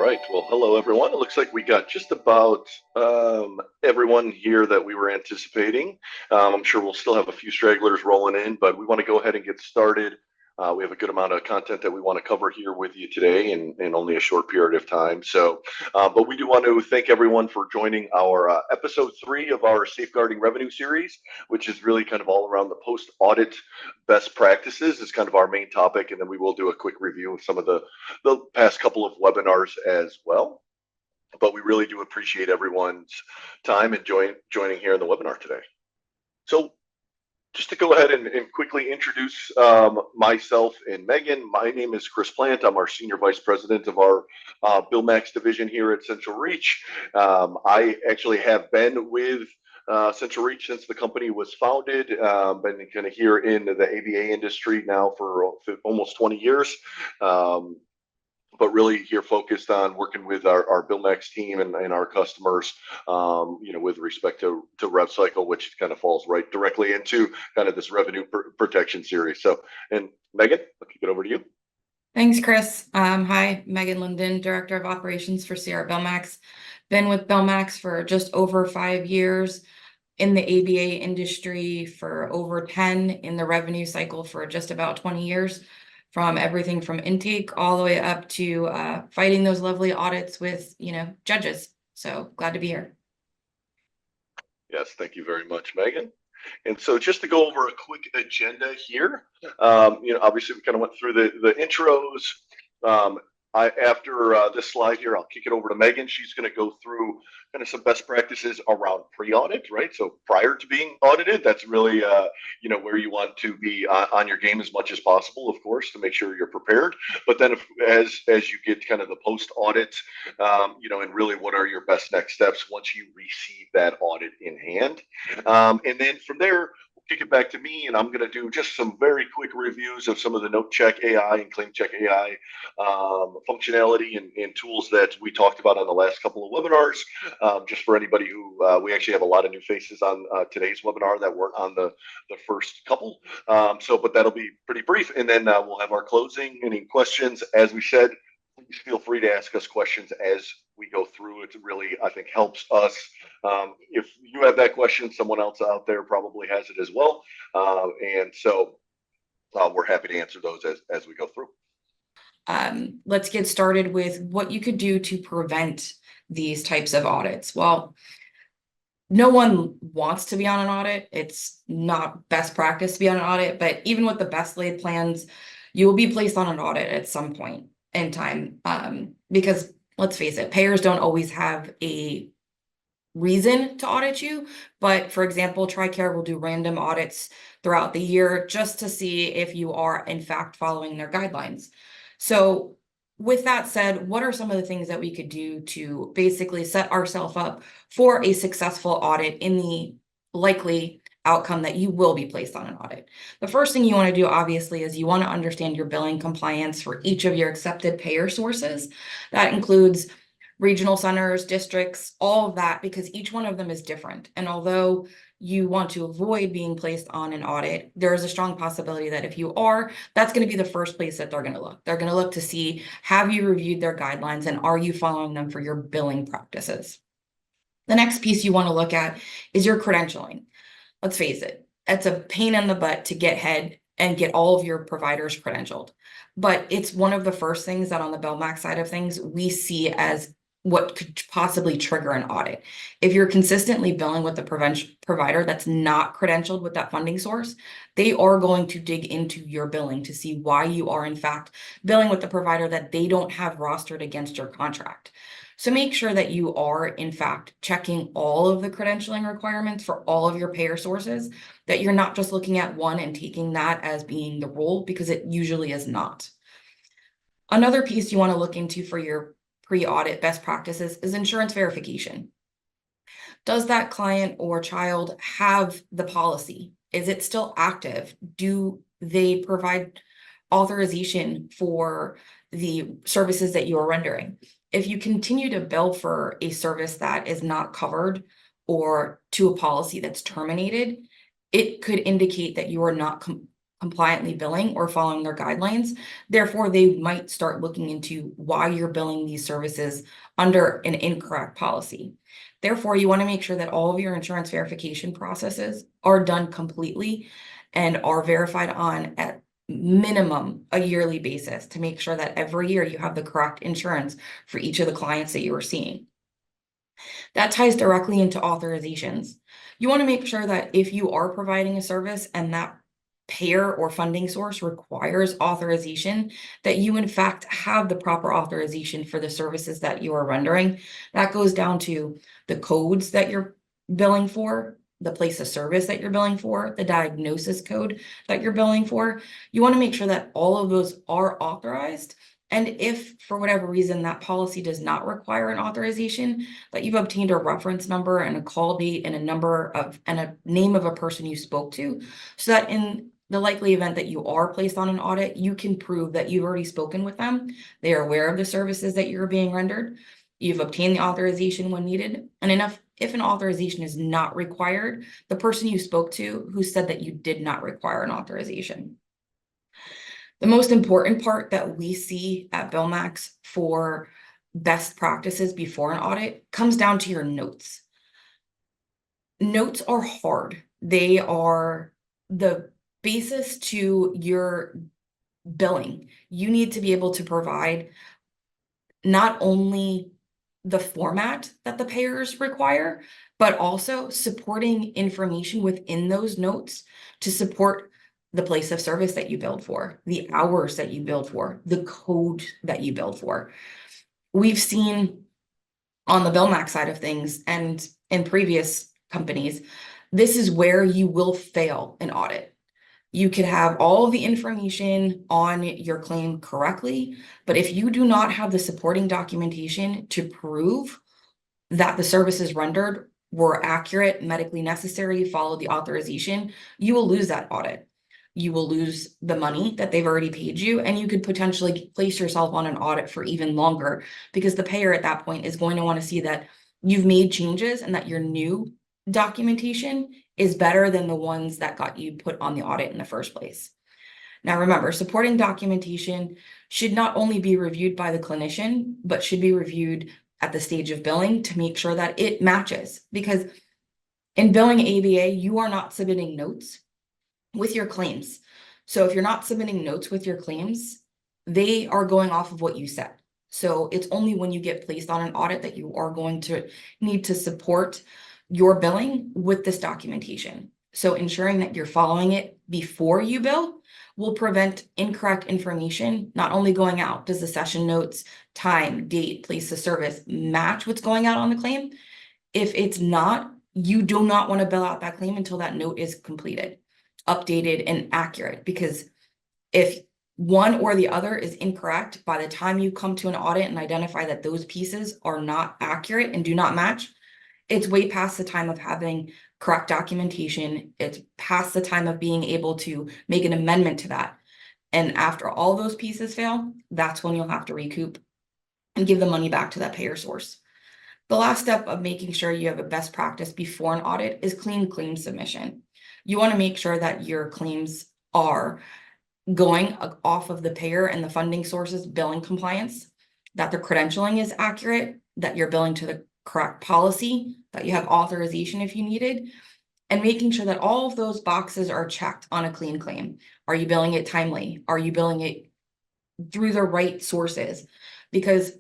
Right. Well, hello, everyone. It looks like we got just about everyone here that we were anticipating. I'm sure we'll still have a few stragglers rolling in, but we want to go ahead and get started. We have a good amount of content that we want to cover here with you today in only a short period of time. So, but we do want to thank everyone for joining our episode 3 of our Safeguarding Revenue series, which is really kind of all around the post-audit best practices is kind of our main topic. And then we will do a quick review of some of the past couple of webinars as well. But we really do appreciate everyone's time and joining here in the webinar today. So just to go ahead and quickly introduce myself and Megan, my name is Chris Plante. I'm our Senior Vice President of our BillMax division here at CentralReach. I actually have been with CentralReach since the company was founded, been kind of here in the ABA industry now for almost 20 years. But really here focused on working with our BillMax team and our customers, with respect to rev cycle, which kind of falls right directly into kind of this revenue protection series. So, and Megan, I'll kick it over to you. Thanks, Chris. Hi, Megan Linden, Director of Operations for CR BillMax. Been with BillMax for just over 5 years, in the ABA industry for over 10, in the revenue cycle for just about 20 years. From everything from intake all the way up to fighting those lovely audits with, judges. So glad to be here. Yes, thank you very much, Megan. And so just to go over a quick agenda here, obviously we kind of went through the intros. After this slide here, I'll kick it over to Megan. She's going to go through kind of some best practices around pre-audit, right? So prior to being audited, that's really, where you want to be on your game as much as possible, of course, to make sure you're prepared. But then as you get kind of the post-audit, and really what are your best next steps once you receive that audit in hand. And then from there, kick it back to me, and I'm going to do just some very quick reviews of some of the NoteCheckAI and ClaimCheckAI functionality and tools that we talked about on the last couple of webinars. Just for anybody who we actually have a lot of new faces on today's webinar that weren't on the first couple. But that'll be pretty brief, and then we'll have our closing. Any questions? As we said, please feel free to ask us questions as we go through. It really, I think, helps us. If you have that question, someone else out there probably has it as well. And so we're happy to answer those as we go through. Let's get started with what you could do to prevent these types of audits. Well, no one wants to be on an audit. It's not best practice to be on an audit, but even with the best laid plans, you will be placed on an audit at some point in time, because let's face it, payers don't always have a reason to audit you. But for example, TRICARE will do random audits throughout the year just to see if you are in fact following their guidelines. So with that said, what are some of the things that we could do to basically set ourselves up for a successful audit in the likely outcome that you will be placed on an audit? The first thing you want to do, obviously, is you want to understand your billing compliance for each of your accepted payer sources. That includes regional centers, districts, all of that, because each one of them is different. And although you want to avoid being placed on an audit, there is a strong possibility that if you are, that's going to be the first place that they're going to look. They're going to look to see, have you reviewed their guidelines and are you following them for your billing practices? The next piece you want to look at is your credentialing. Let's face it, it's a pain in the butt to get ahead and get all of your providers credentialed. But it's one of the first things that on the BillMax side of things, we see as what could possibly trigger an audit. If you're consistently billing with the provider that's not credentialed with that funding source, they are going to dig into your billing to see why you are in fact billing with the provider that they don't have rostered against your contract. So make sure that you are in fact checking all of the credentialing requirements for all of your payer sources, that you're not just looking at one and taking that as being the rule, because it usually is not. Another piece you want to look into for your pre-audit best practices is insurance verification. Does that client or child have the policy? Is it still active? Do they provide authorization for the services that you are rendering? If you continue to bill for a service that is not covered or to a policy that's terminated, it could indicate that you are not compliantly billing or following their guidelines. Therefore, they might start looking into why you're billing these services under an incorrect policy. Therefore, you want to make sure that all of your insurance verification processes are done completely and are verified on at minimum a yearly basis to make sure that every year you have the correct insurance for each of the clients that you are seeing. That ties directly into authorizations. You want to make sure that if you are providing a service and that payer or funding source requires authorization, that you in fact have the proper authorization for the services that you are rendering. That goes down to the codes that you're billing for, the place of service that you're billing for, the diagnosis code that you're billing for. You want to make sure that all of those are authorized. And if for whatever reason that policy does not require an authorization, that you've obtained a reference number and a call date and a name of a person you spoke to, so that in the likely event that you are placed on an audit, you can prove that you've already spoken with them. They are aware of the services that you're being rendered. You've obtained the authorization when needed. And if an authorization is not required, the person you spoke to who said that you did not require an authorization. The most important part that we see at BillMax for best practices before an audit comes down to your notes. Notes are hard. They are the basis to your billing. You need to be able to provide not only the format that the payers require, but also supporting information within those notes to support the place of service that you billed for, the hours that you billed for, the code that you billed for. We've seen on the BillMax side of things and in previous companies, this is where you will fail an audit. You could have all of the information on your claim correctly, but if you do not have the supporting documentation to prove that the services rendered were accurate, medically necessary, followed the authorization, you will lose that audit. You will lose the money that they've already paid you, and you could potentially place yourself on an audit for even longer because the payer at that point is going to want to see that you've made changes and that your new documentation is better than the ones that got you put on the audit in the first place. Now, remember, supporting documentation should not only be reviewed by the clinician, but should be reviewed at the stage of billing to make sure that it matches. Because in billing ABA, you are not submitting notes with your claims. So if you're not submitting notes with your claims, they are going off of what you said. So it's only when you get placed on an audit that you are going to need to support your billing with this documentation. So ensuring that you're following it before you bill will prevent incorrect information not only going out. Does the session notes, time, date, place of service match what's going out on the claim? If it's not, you do not want to bill out that claim until that note is completed, updated, and accurate. Because if one or the other is incorrect, by the time you come to an audit and identify that those pieces are not accurate and do not match, it's way past the time of having correct documentation. It's past the time of being able to make an amendment to that. And after all those pieces fail, that's when you'll have to recoup and give the money back to that payer source. The last step of making sure you have a best practice before an audit is clean claim submission. You want to make sure that your claims are going off of the payer and the funding sources billing compliance, that the credentialing is accurate, that you're billing to the correct policy, that you have authorization if you needed, and making sure that all of those boxes are checked on a clean claim. Are you billing it timely? Are you billing it through the right sources? Because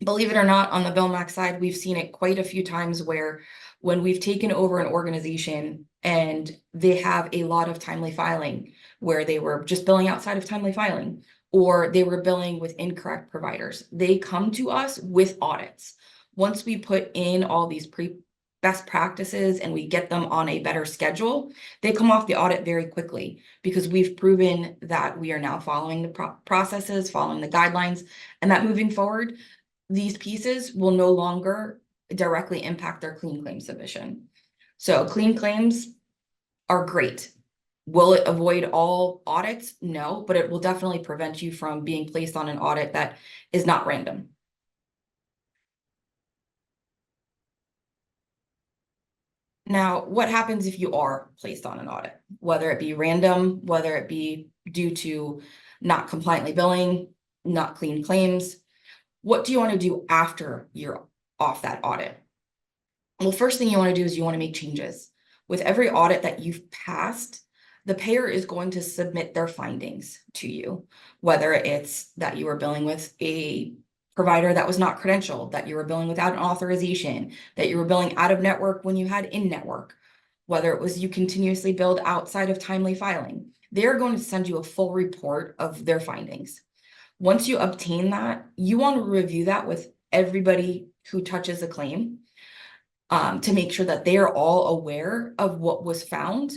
believe it or not, on the BillMax side, we've seen it quite a few times where when we've taken over an organization and they have a lot of timely filing, where they were just billing outside of timely filing, or they were billing with incorrect providers, they come to us with audits. Once we put in all these best practices and we get them on a better schedule, they come off the audit very quickly because we've proven that we are now following the processes, following the guidelines, and that moving forward, these pieces will no longer directly impact their clean claim submission. So clean claims are great. Will it avoid all audits? No, but it will definitely prevent you from being placed on an audit that is not random. Now, what happens if you are placed on an audit, whether it be random, whether it be due to not compliantly billing, not clean claims? What do you want to do after you're off that audit? Well, first thing you want to do is you want to make changes. With every audit that you've passed, the payer is going to submit their findings to you, whether it's that you were billing with a provider that was not credentialed, that you were billing without an authorization, that you were billing out of network when you had in-network, whether it was you continuously billed outside of timely filing. They're going to send you a full report of their findings. Once you obtain that, you want to review that with everybody who touches a claim, to make sure that they are all aware of what was found,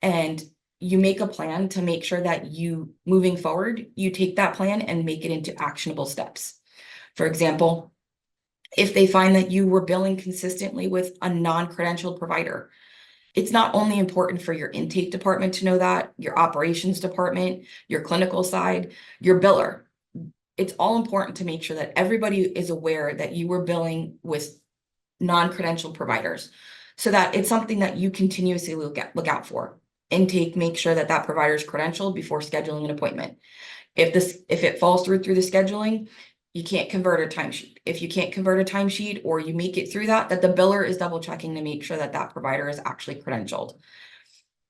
and you make a plan to make sure that you, moving forward, you take that plan and make it into actionable steps. For example, if they find that you were billing consistently with a non-credentialed provider, it's not only important for your intake department to know that, your operations department, your clinical side, your biller. It's all important to make sure that everybody is aware that you were billing with non-credentialed providers, so that it's something that you continuously look out for. Intake, make sure that that provider is credentialed before scheduling an appointment. If it falls through the scheduling, you can't convert a timesheet. If you can't convert a timesheet, or you make it through that the biller is double checking to make sure that that provider is actually credentialed.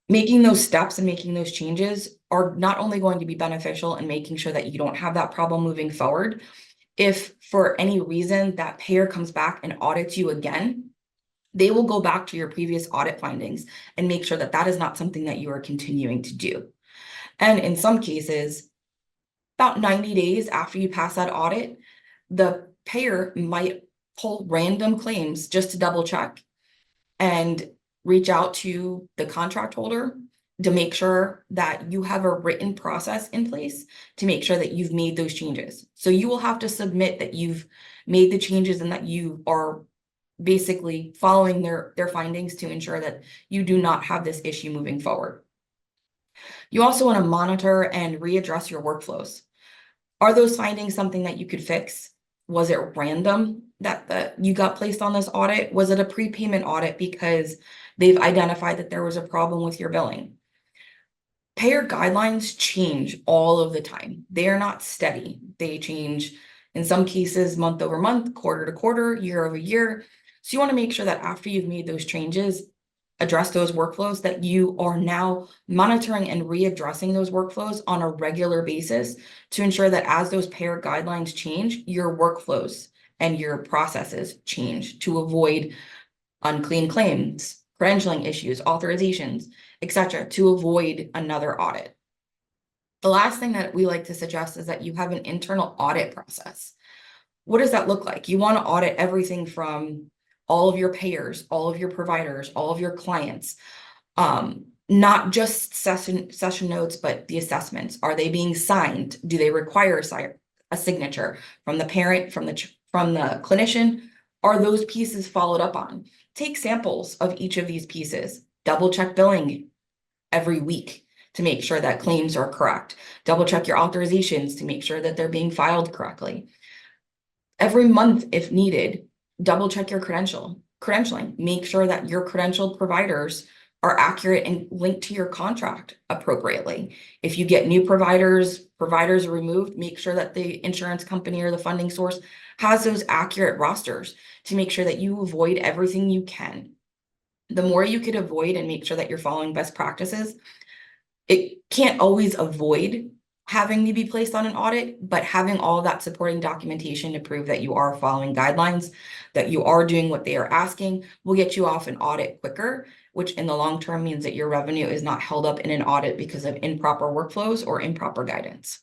Making those steps and making those changes are not only going to be beneficial in making sure that you don't have that problem moving forward. If for any reason that payer comes back and audits you again, they will go back to your previous audit findings and make sure that that is not something that you are continuing to do. And in some cases, about 90 days after you pass that audit, the payer might pull random claims just to double check and reach out to the contract holder to make sure that you have a written process in place to make sure that you've made those changes. So you will have to submit that you've made the changes and that you are basically following their findings to ensure that you do not have this issue moving forward. You also want to monitor and readdress your workflows. Are those findings something that you could fix? Was it random that you got placed on this audit? Was it a prepayment audit because they've identified that there was a problem with your billing? Payer guidelines change all of the time. They are not steady. They change in some cases month over month, quarter to quarter, year over year. So you want to make sure that after you've made those changes, address those workflows, that you are now monitoring and readdressing those workflows on a regular basis to ensure that as those payer guidelines change, your workflows and your processes change to avoid unclean claims, credentialing issues, authorizations, etc., to avoid another audit. The last thing that we like to suggest is that you have an internal audit process. What does that look like? You want to audit everything from all of your payers, all of your providers, all of your clients, not just session notes, but the assessments. Are they being signed? Do they require a signature from the parent, from the clinician? Are those pieces followed up on? Take samples of each of these pieces. Double check billing every week to make sure that claims are correct. Double check your authorizations to make sure that they're being filed correctly. Every month, if needed, double check your credentialing. Make sure that your credentialed providers are accurate and linked to your contract appropriately. If you get new providers are removed, make sure that the insurance company or the funding source has those accurate rosters to make sure that you avoid everything you can. The more you could avoid and make sure that you're following best practices, it can't always avoid having to be placed on an audit, but having all of that supporting documentation to prove that you are following guidelines, that you are doing what they are asking, will get you off an audit quicker, which in the long term means that your revenue is not held up in an audit because of improper workflows or improper guidance.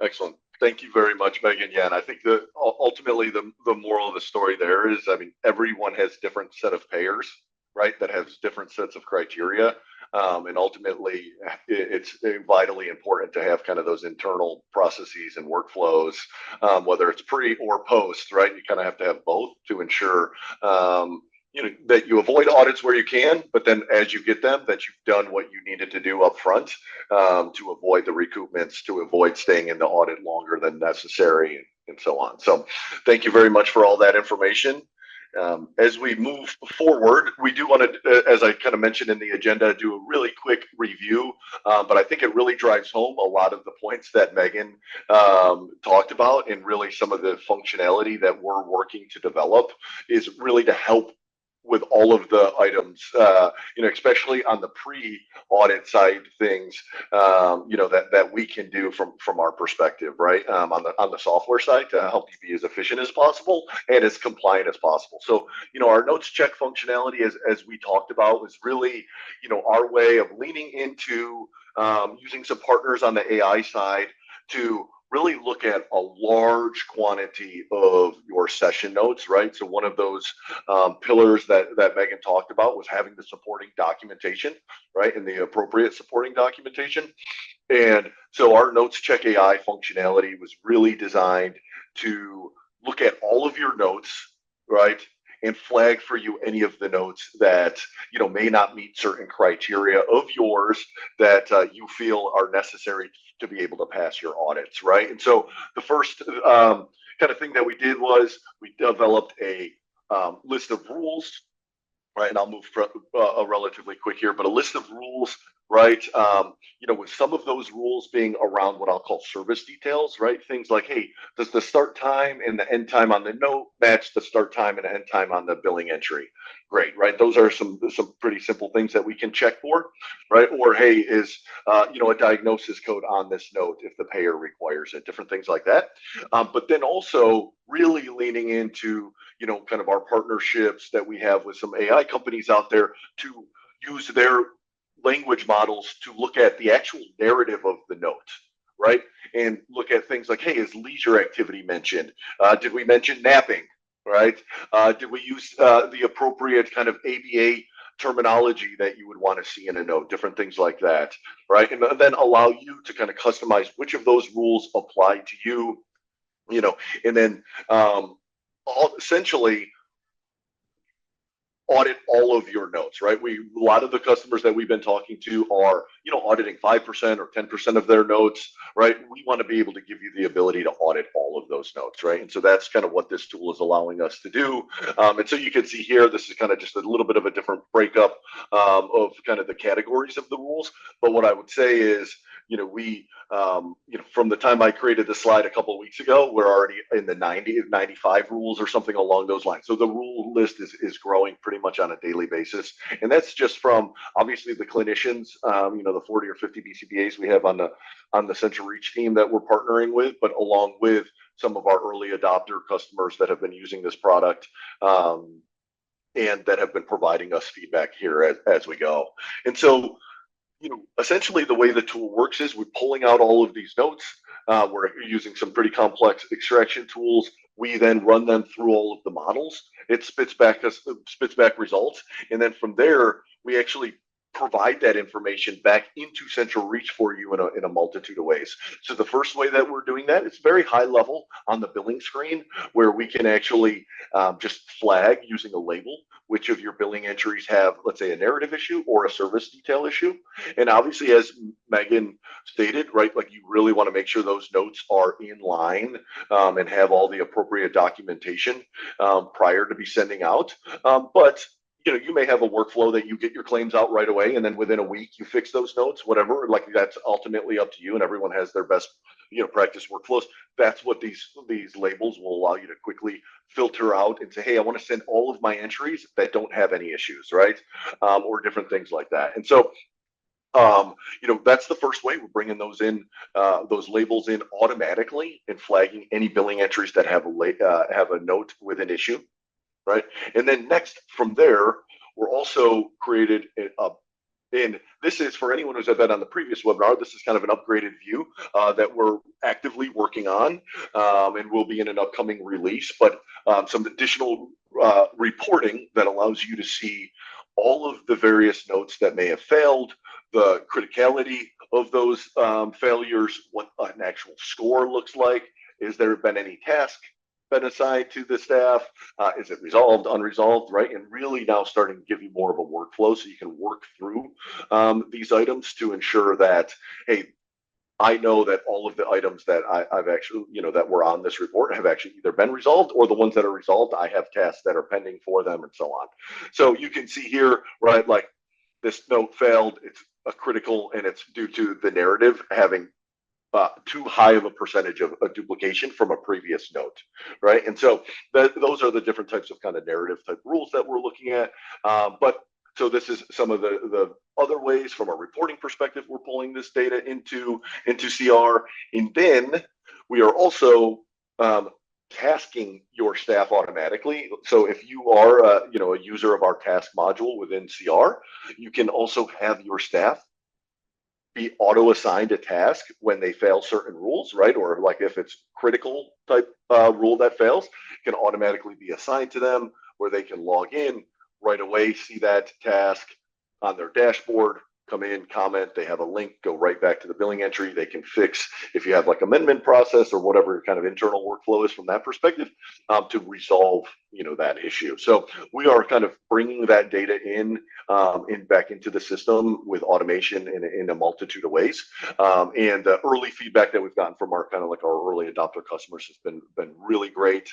Excellent. Thank you very much, Megan. Yeah, and I think that ultimately the moral of the story there is, I mean, everyone has different set of payers, right? That has different sets of criteria. And ultimately, it's vitally important to have kind of those internal processes and workflows, whether it's pre or post, right? You kind of have to have both to ensure that you avoid audits where you can, but then as you get them, that you've done what you needed to do up front to avoid the recoupments, to avoid staying in the audit longer than necessary, and so on. So thank you very much for all that information. As we move forward, we do want to, as I kind of mentioned in the agenda, do a really quick review, but I think it really drives home a lot of the points that Megan talked about, and really some of the functionality that we're working to develop is really to help with all of the items, especially on the pre-audit side things, that we can do from our perspective, right? On the software side to help you be as efficient as possible and as compliant as possible. So, our notes check functionality, as we talked about, was really, our way of leaning into using some partners on the AI side to really look at a large quantity of your session notes, right? So one of those pillars that Megan talked about was having the supporting documentation, right? And the appropriate supporting documentation. And so our Notes Check AI functionality was really designed to look at all of your notes, right? And flag for you any of the notes that may not meet certain criteria of yours that you feel are necessary to be able to pass your audits, right? And so the first kind of thing that we did was we developed a list of rules, right? And I'll move relatively quick here, but a list of rules, right? With some of those rules being around what I'll call service details, right? Things like, hey, does the start time and the end time on the note match the start time and end time on the billing entry? Great, right? Those are some pretty simple things that we can check for, right? Or hey, is a diagnosis code on this note if the payer requires it? Different things like that. But then also really leaning into kind of our partnerships that we have with some AI companies out there to use their language models to look at the actual narrative of the note, right? And look at things like, hey, is leisure activity mentioned? Did we mention napping, right? Did we use the appropriate kind of ABA terminology that you would want to see in a note? Different things like that, right? And then allow you to kind of customize which of those rules apply to you, and then essentially audit all of your notes, right? A lot of the customers that we've been talking to are, auditing 5% or 10% of their notes, right? We want to be able to give you the ability to audit all of those notes, right? And so that's kind of what this tool is allowing us to do. And so you can see here, this is kind of just a little bit of a different breakup of kind of the categories of the rules. But what I would say is, we, from the time I created the slide a couple of weeks ago, we're already in the 95 rules or something along those lines. So the rule list is growing pretty much on a daily basis. And that's just from obviously the clinicians, the 40 or 50 BCBAs we have on the CentralReach team that we're partnering with, but along with some of our early adopter customers that have been using this product, and that have been providing us feedback here as we go. And so, essentially the way the tool works is we're pulling out all of these notes. We're using some pretty complex extraction tools. We then run them through all of the models. It spits back results. And then from there, we actually provide that information back into CentralReach for you in a multitude of ways. So the first way that we're doing that is very high level on the billing screen, where we can actually just flag using a label which of your billing entries have, let's say, a narrative issue or a service detail issue. And obviously, as Megan stated, right, like you really want to make sure those notes are in line and have all the appropriate documentation prior to be sending out. But you may have a workflow that you get your claims out right away, and then within a week you fix those notes, whatever. Like that's ultimately up to you, and everyone has their best, practice workflows. That's what these labels will allow you to quickly filter out and say, hey, I want to send all of my entries that don't have any issues, right? Or different things like that. And so, that's the first way. We're bringing those in, those labels in automatically and flagging any billing entries that have a note with an issue. Right. And then next from there, we're also created and this is for anyone who's been on the previous webinar, this is kind of an upgraded view that we're actively working on and will be in an upcoming release, but some additional reporting that allows you to see all of the various notes that may have failed, the criticality of those failures, what an actual score looks like. Is there been any task been assigned to the staff? Is it resolved, unresolved, right? And really now starting to give you more of a workflow so you can work through these items to ensure that, hey, I know that all of the items that I've actually, that were on this report have actually either been resolved, or the ones that are resolved, I have tasks that are pending for them and so on. So you can see here, right, like this note failed, it's a critical, and it's due to the narrative having too high of a percentage of a duplication from a previous note, right? And so those are the different types of kind of narrative type rules that we're looking at. But so this is some of the other ways from a reporting perspective we're pulling this data into CR, and then we are also tasking your staff automatically. So if you are a user of our task module within CR, you can also have your staff be auto assigned a task when they fail certain rules, right? Or like if it's critical type rule that fails, can automatically be assigned to them, where they can log in right away, see that task on their dashboard, come in, comment, they have a link, go right back to the billing entry. They can fix if you have like amendment process or whatever kind of internal workflow is from that perspective, to resolve that issue. So we are kind of bringing that data in back into the system with automation in a multitude of ways. And early feedback that we've gotten from our kind of like our early adopter customers has been really great.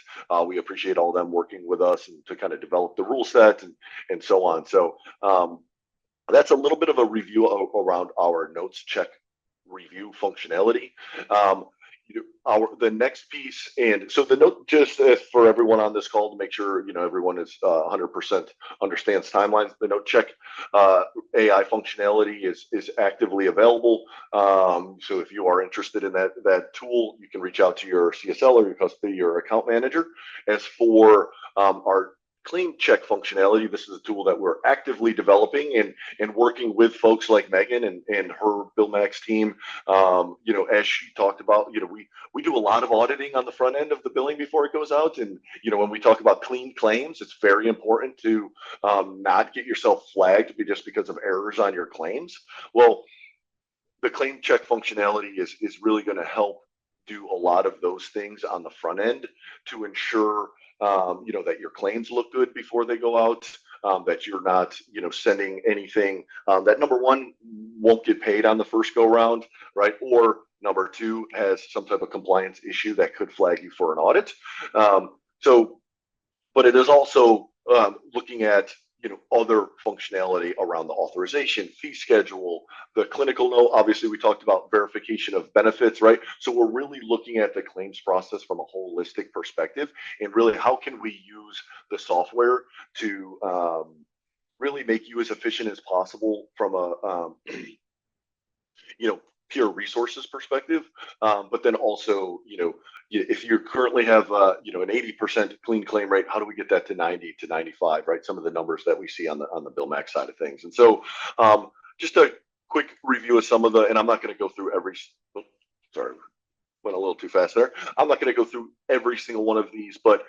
We appreciate all them working with us and to kind of develop the rule set and so on. So that's a little bit of a review around our notes check review functionality. The next piece, and so the note, just for everyone on this call to make sure everyone is 100% understands timelines. The note check AI functionality is actively available. So if you are interested in that tool, you can reach out to your CSL or your account manager. As for our claim check functionality, this is a tool that we're actively developing and working with folks like Megan and her BillMax team. As she talked about, we do a lot of auditing on the front end of the billing before it goes out. And, when we talk about clean claims, it's very important to not get yourself flagged just because of errors on your claims. Well, the claim check functionality is really going to help do a lot of those things on the front end to ensure that your claims look good before they go out, that you're not sending anything that, number one, won't get paid on the first go round, right? Or number two, has some type of compliance issue that could flag you for an audit. But it is also looking at other functionality around the authorization, fee schedule, the clinical note. Obviously, we talked about verification of benefits, right? So we're really looking at the claims process from a holistic perspective, and really how can we use the software to really make you as efficient as possible from a pure resources perspective, but then also if you currently have an 80% clean claim rate, how do we get that to 90 to 95, right? Some of the numbers that we see on the BillMax side of things. And so just a quick review of some of the, and I'm not going to go through sorry, went a little too fast there. I'm not going to go through every single one of these, but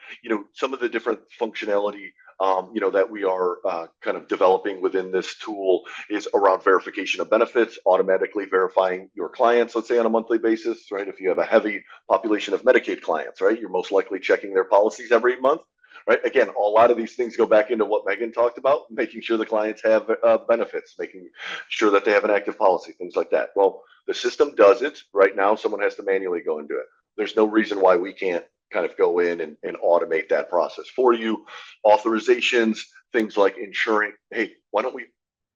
some of the different functionality that we are kind of developing within this tool is around verification of benefits, automatically verifying your clients, let's say on a monthly basis, right? If you have a heavy population of Medicaid clients, right, you're most likely checking their policies every month. Right. Again, a lot of these things go back into what Megan talked about, making sure the clients have benefits, making sure that they have an active policy, things like that. Well, the system does it right now. Someone has to manually go and do it. There's no reason why we can't kind of go in and automate that process for you. Authorizations, things like ensuring, hey, why don't we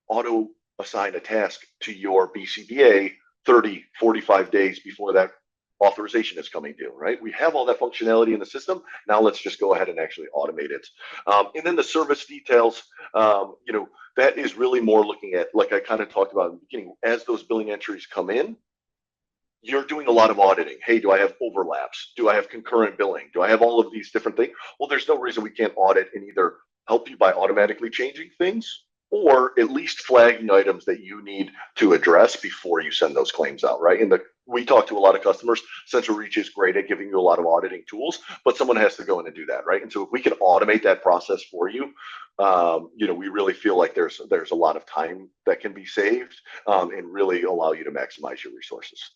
auto assign a task to your BCBA 30, 45 days before that authorization is coming due, right? We have all that functionality in the system. Now let's just go ahead and actually automate it. And then the service details, that is really more looking at, like I kind of talked about in the beginning, as those billing entries come in, you're doing a lot of auditing. Hey, do I have overlaps? Do I have concurrent billing? Do I have all of these different things? Well, there's no reason we can't audit and either help you by automatically changing things, or at least flagging items that you need to address before you send those claims out, right? And we talk to a lot of customers. CentralReach is great at giving you a lot of auditing tools, but someone has to go in and do that, right? And so if we can automate that process for you, we really feel like there's a lot of time that can be saved and really allow you to maximize your resources.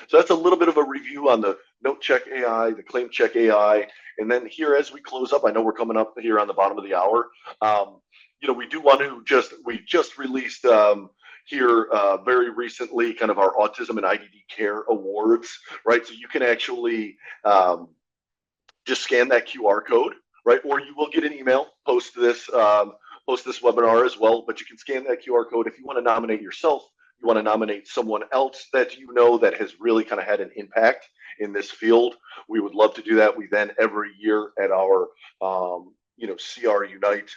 So that's a little bit of a review on the NoteCheckAI, the ClaimCheckAI, and then here as we close up, I know we're coming up here on the bottom of the hour. We do want to we just released here very recently kind of our Autism and IDD Care Awards, right? So you can actually just scan that QR code, right? Or you will get an email post this webinar as well, but you can scan that QR code if you want to nominate yourself, you want to nominate someone else that you know that has really kind of had an impact in this field. We would love to do that. We then every year at our CR Unite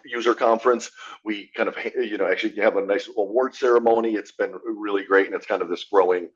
user conference, we kind of actually have a nice award ceremony. It's been really great, and it's kind of this growing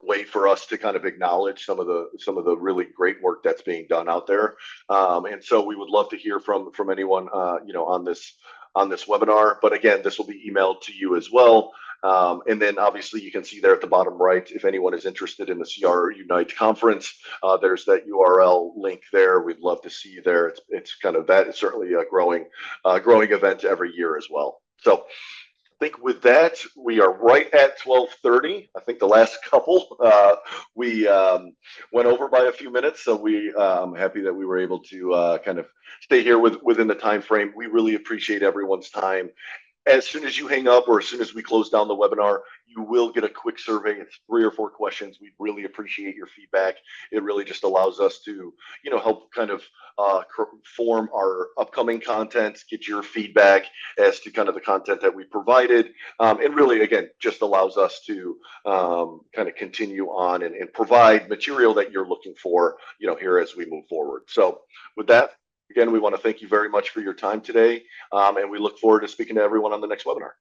way for us to kind of acknowledge some of the really great work that's being done out there. And so we would love to hear from anyone on this webinar. But again, this will be emailed to you as well. And then obviously you can see there at the bottom right, if anyone is interested in the CR Unite conference, there's that URL link there. We'd love to see you there. It's kind of that. It's certainly a growing event every year as well. So I think with that, we are right at 12:30. I think the last couple we went over by a few minutes, so I'm happy that we were able to kind of stay here within the time frame. We really appreciate everyone's time. As soon as you hang up or as soon as we close down the webinar, you will get a quick survey. It's 3 or 4 questions. We really appreciate your feedback. It really just allows us to, help kind of form our upcoming content, get your feedback as to kind of the content that we provided. And really, again, just allows us to kind of continue on and provide material that you're looking for, here as we move forward. So with that, again, we want to thank you very much for your time today, and we look forward to speaking to everyone on the next webinar.